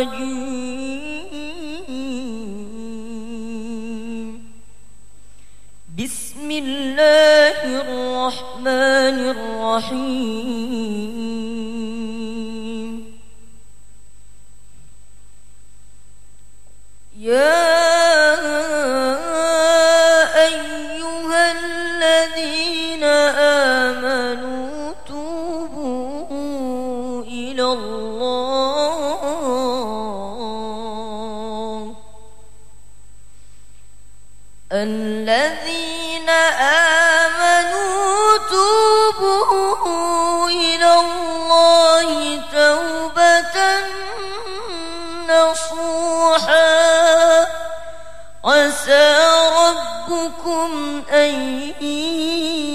الرجيم بسم الله الرحمن الرحيم يا أيها الذين آمنوا توبوا إلى الله الذين آمنوا توبوا إلى الله توبة نصوحا عسى ربكم أن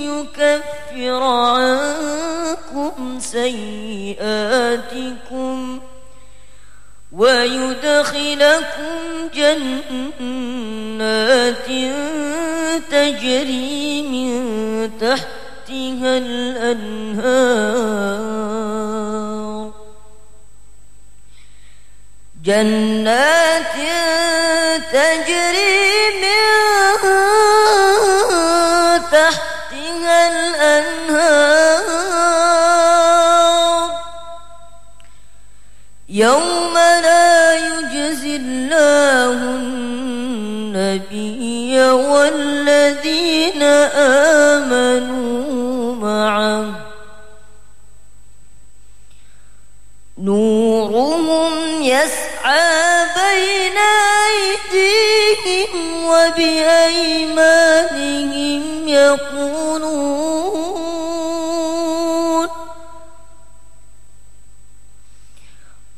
يكفر عنكم سيئاتكم ويدخلكم جنات تجري من تحتها الأنهار جنات تجري من تحتها الأنهار يوم لا يجزي الله النبي والذين آمنوا معه نورهم يسعى بين أيديهم وبأيمانهم يقولون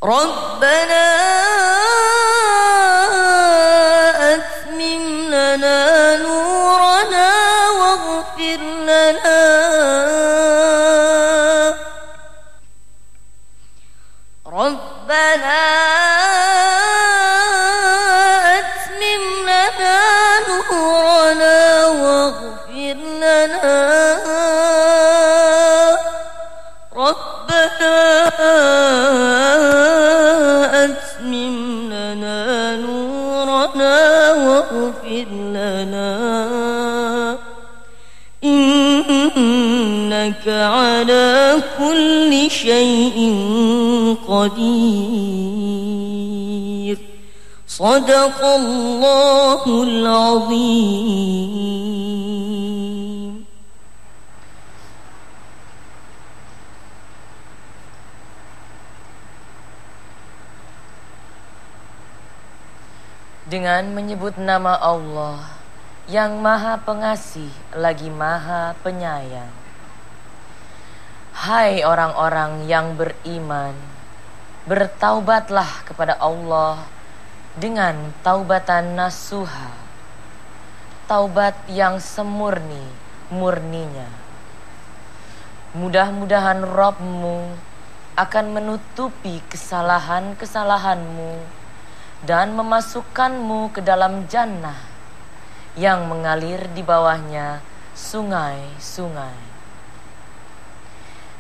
ربنا أتمم لنا نورنا واغفر لنا ربنا أتمم لنا نورنا واغفر لنا ربنا أتمم لنا نورنا واغفر لنا إنك على كل شيء قدير صدق الله العظيم. Dengan menyebut nama Allah yang Maha Pengasih lagi Maha Penyayang. Hai orang-orang yang beriman, bertaubatlah kepada Allah dengan taubatan nasuha, taubat yang semurni-murninya. Mudah-mudahan Rabb-Mu akan menutupi kesalahan-kesalahanmu dan memasukkanmu ke dalam jannah yang mengalir di bawahnya sungai-sungai.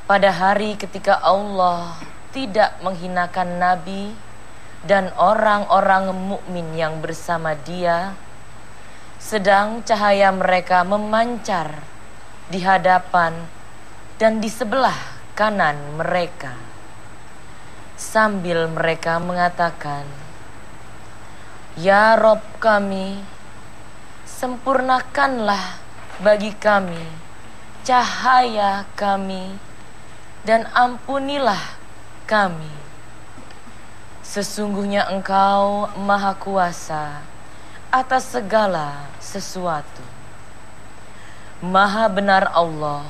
Pada hari ketika Allah tidak menghinakan Nabi dan orang-orang mukmin yang bersama Dia, sedang cahaya mereka memancar di hadapan dan di sebelah kanan mereka, sambil mereka mengatakan, Ya Rob kami, sempurnakanlah bagi kami cahaya kami dan ampunilah kami. Sesungguhnya Engkau Maha Kuasa atas segala sesuatu. Maha benar Allah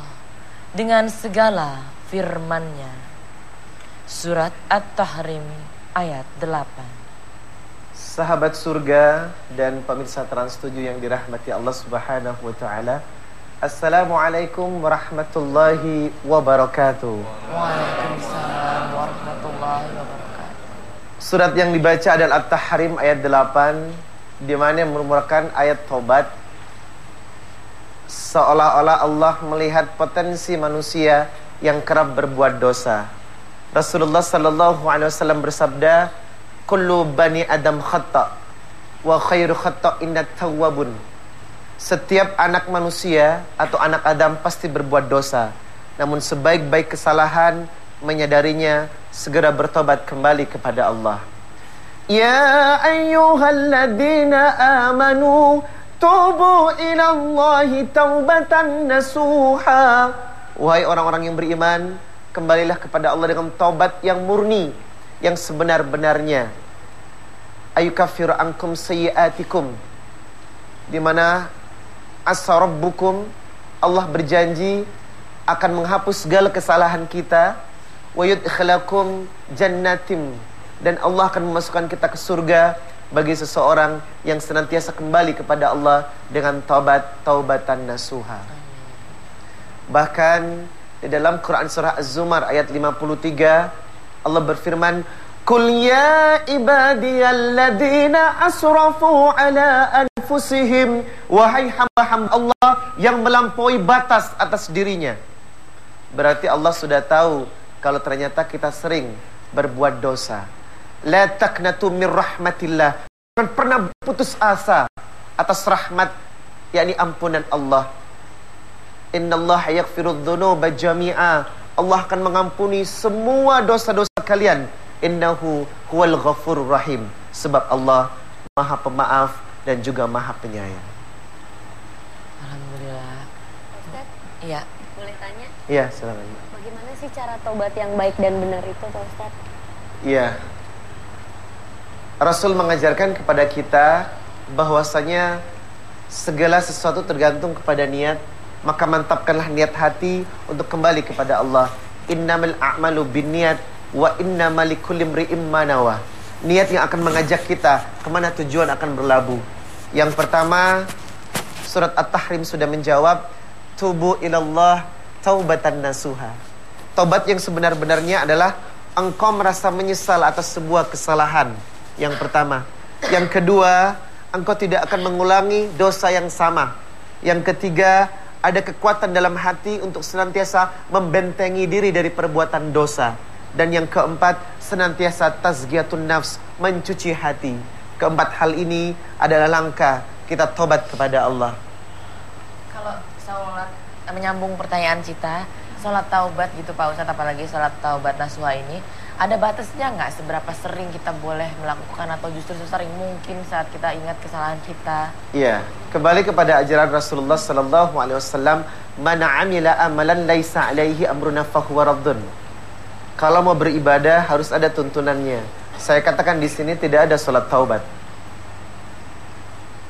dengan segala firman-Nya. Surat At-Tahrim ayat 8. Sahabat surga dan pemirsa Trans 7 yang dirahmati Allah Subhanahu wa taala. Assalamualaikum warahmatullahi wabarakatuh. Waalaikumsalam warahmatullahi wabarakatuh. Surat yang dibaca adalah At-Tahrim ayat 8, di mana merupakan ayat tobat. Seolah-olah Allah melihat potensi manusia yang kerap berbuat dosa. Rasulullah sallallahu alaihi wasallam bersabda, kullu bani adam khata wa khairu khata'inat tawwabun. Setiap anak manusia atau anak Adam pasti berbuat dosa. Namun sebaik-baik kesalahan menyadarinya, segera bertobat kembali kepada Allah. Ya ayyuhalladzina amanu tubu ilallahi taubatan nasuha. Wahai orang-orang yang beriman, kembalilah kepada Allah dengan taubat yang murni, yang sebenar-benarnya. Ayukaffiru ankum sayyiatikum, di mana asa rabbukum, Allah berjanji akan menghapus segala kesalahan kita. Wa yudkhilakum jannatin, dan Allah akan memasukkan kita ke surga bagi seseorang yang senantiasa kembali kepada Allah dengan taubatan nasuha. Bahkan di dalam Quran surah Az-Zumar ayat 53, Allah berfirman, Qul ya ibadiyalladzina asrafu ala anfusihim. Wahai hamba-hamba Allah yang melampaui batas atas dirinya. Berarti Allah sudah tahu kalau ternyata kita sering berbuat dosa. La taqnatu min rahmatillah. Jangan pernah putus asa atas rahmat, yakni ampunan Allah. Innallaha yaghfirudz dzunuba jami'a. Allah akan mengampuni semua dosa-dosa kalian. Innahu huwal ghafurur rahim. Sebab Allah Maha Pemaaf dan juga Maha Penyayang. Alhamdulillah. Ustaz, Iya. boleh tanya? Iya, silakan. Bagaimana sih cara tobat yang baik dan benar itu, Pak Ustaz? Iya. Rasul mengajarkan kepada kita bahwasanya segala sesuatu tergantung kepada niat. Maka mantapkanlah niat hati untuk kembali kepada Allah. Innamal a'malu binniyat wa innamal likulli imri'in ma nawa. Niat yang akan mengajak kita kemana tujuan akan berlabuh. Yang pertama, surat At-Tahrim sudah menjawab, tubu ilallah taubatan nasuha. Taubat yang sebenar-benarnya adalah engkau merasa menyesal atas sebuah kesalahan. Yang pertama. Yang kedua, engkau tidak akan mengulangi dosa yang sama. Yang ketiga, ada kekuatan dalam hati untuk senantiasa membentengi diri dari perbuatan dosa. Dan yang keempat, senantiasa tazkiyatun nafs, mencuci hati. Keempat hal ini adalah langkah kita tobat kepada Allah. Kalau sholat, menyambung pertanyaan Cita, sholat taubat gitu Pak Ustadz, apalagi sholat taubat nasuha ini, ada batasnya nggak seberapa sering kita boleh melakukan atau justru sesering mungkin saat kita ingat kesalahan kita? Iya, kembali kepada ajaran Rasulullah sallallahu alaihi wasallam, "Man 'amila amalan laisa 'alaihi amruna fahuwa raddun." Kalau mau beribadah harus ada tuntunannya. Saya katakan di sini tidak ada salat taubat.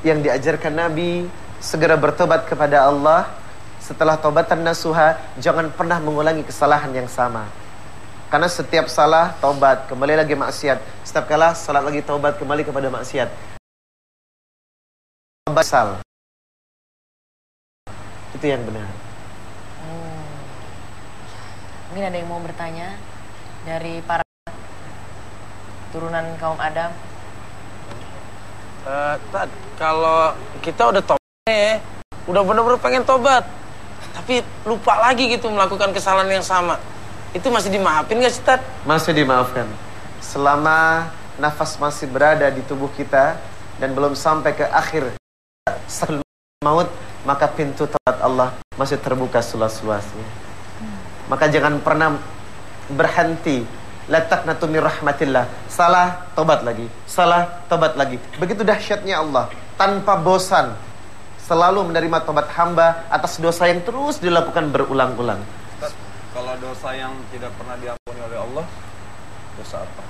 Yang diajarkan Nabi segera bertobat kepada Allah. Setelah taubatan nasuha, jangan pernah mengulangi kesalahan yang sama. Karena setiap salah, taubat, kembali lagi maksiat. Setiap kala, salat lagi, taubat, kembali kepada maksiat. Basal. Itu yang benar. Mungkin ada yang mau bertanya dari para turunan kaum Adam. Tad, kalau kita udah tobat nih, udah bener-bener pengen tobat, tapi lupa lagi gitu melakukan kesalahan yang sama. Itu masih dimaafin gak sih, Tad? Masih dimaafkan. Selama nafas masih berada di tubuh kita dan belum sampai ke akhir sakral maut, maka pintu taubat Allah masih terbuka seluas-luasnya. Maka jangan pernah berhenti. La taqnatu min rahmatillah. Salah, tobat lagi. Salah, tobat lagi. Begitu dahsyatnya Allah, tanpa bosan, selalu menerima tobat hamba atas dosa yang terus dilakukan berulang-ulang. Kalau dosa yang tidak pernah diampuni oleh Allah, dosa apa?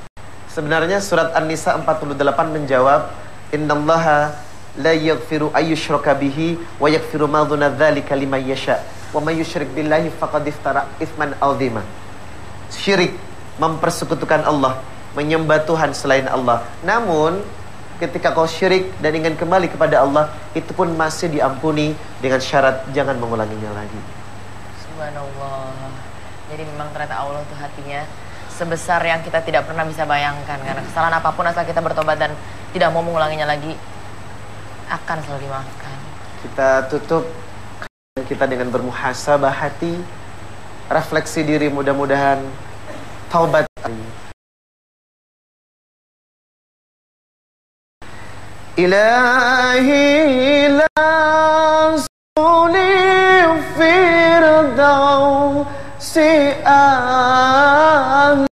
Sebenarnya surat An-Nisa 48 menjawab, Innallaha la yaghfiru ayyushraka bihi wa yaghfiru ma duna dzalika liman yasha wa may yusyrik billahi faqad iftara itsman 'azima. Syirik, mempersekutukan Allah, menyembah Tuhan selain Allah. Namun ketika kau syirik dan ingin kembali kepada Allah, itu pun masih diampuni dengan syarat jangan mengulanginya lagi. Subhanallah. Jadi memang ternyata Allah tuh hatinya sebesar yang kita tidak pernah bisa bayangkan. Karena kesalahan apapun asal kita bertobat dan tidak mau mengulanginya lagi, akan selalu dimaafkan. Kita tutup kita dengan bermuhasabah hati, refleksi diri, mudah-mudahan taubat Ilahi lansuni firdausi a'la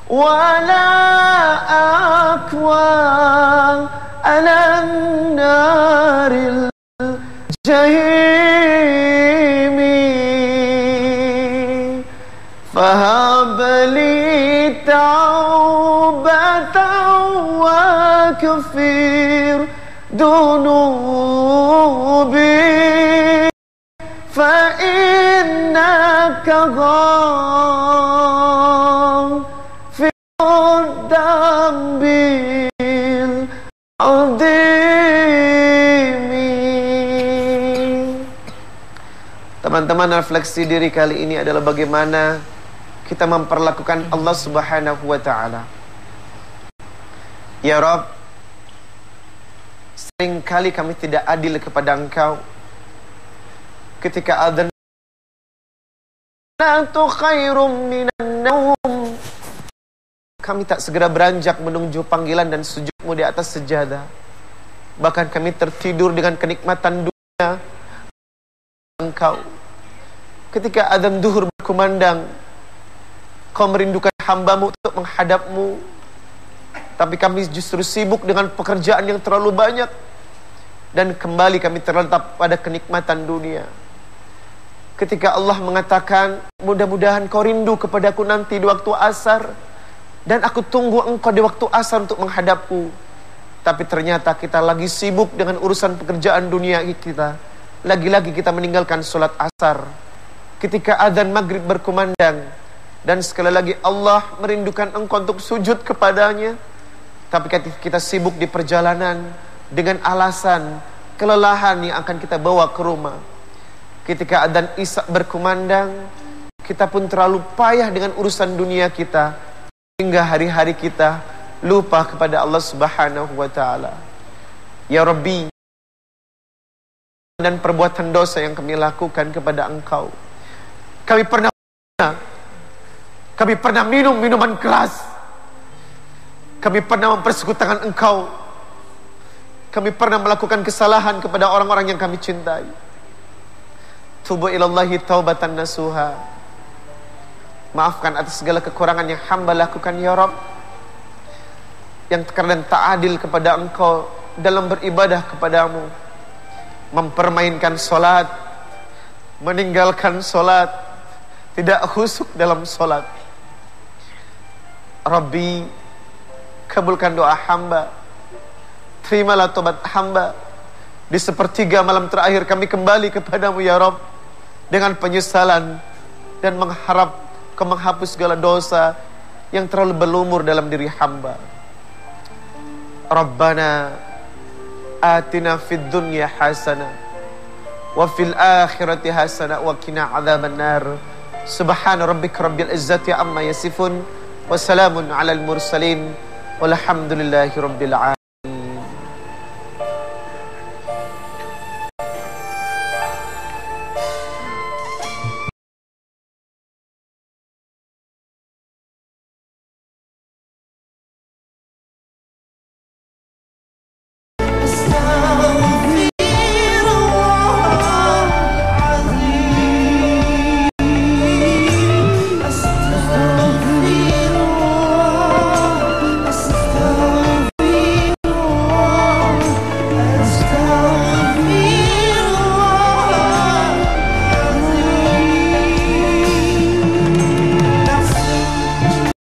wala akwa ala naril jahimi fahabli taubatan wa kafir dunubi fa innaka ghafirud dambil azimi. Teman-teman, refleksi diri kali ini adalah bagaimana kita memperlakukan Allah Subhanahu wa ta'ala. Ya Rabb, seringkali kami tidak adil kepada Engkau. Ketika adzan khairum minan naum, kami tak segera beranjak menuju panggilan dan sujudmu di atas sejadah. Bahkan kami tertidur dengan kenikmatan dunia Engkau. Ketika adzan zuhur berkumandang, Kau merindukan hambamu untuk menghadapmu, tapi kami justru sibuk dengan pekerjaan yang terlalu banyak, dan kembali kami terlentap pada kenikmatan dunia. Ketika Allah mengatakan, mudah-mudahan kau rindu kepadaku nanti di waktu asar, dan aku tunggu engkau di waktu asar untuk menghadapku. Tapi ternyata kita lagi sibuk dengan urusan pekerjaan dunia kita. Lagi-lagi kita meninggalkan sholat asar. Ketika adzan maghrib berkumandang, dan sekali lagi Allah merindukan engkau untuk sujud kepadanya, tapi kita sibuk di perjalanan dengan alasan kelelahan yang akan kita bawa ke rumah. Ketika adzan isya berkumandang, kita pun terlalu payah dengan urusan dunia kita, hingga hari-hari kita lupa kepada Allah Subhanahu wa ta'ala. Ya Rabbi, dan perbuatan dosa yang kami lakukan kepada Engkau. Kami pernah minum minuman keras. Kami pernah mempersekutukan Engkau. Kami pernah melakukan kesalahan kepada orang-orang yang kami cintai. Tubu ilallahi taubatan nasuha. Maafkan atas segala kekurangan yang hamba lakukan ya Rabb, yang terkadang tak adil kepada Engkau dalam beribadah kepadamu, mempermainkan solat, meninggalkan solat, tidak khusyuk dalam solat. Rabbi, kabulkan doa hamba, terimalah tobat hamba. Di sepertiga malam terakhir kami kembali kepadamu ya Rabb, dengan penyesalan dan mengharap Kau menghapus segala dosa yang terlalu berlumur dalam diri hamba. Rabbana atina fid dunya hasanah wa fil akhirati hasanah wa qina adzaban nar. Subhana rabbika rabbil izzati amma yasifun wa salamun alal mursalin walhamdulillahi rabbil alamin.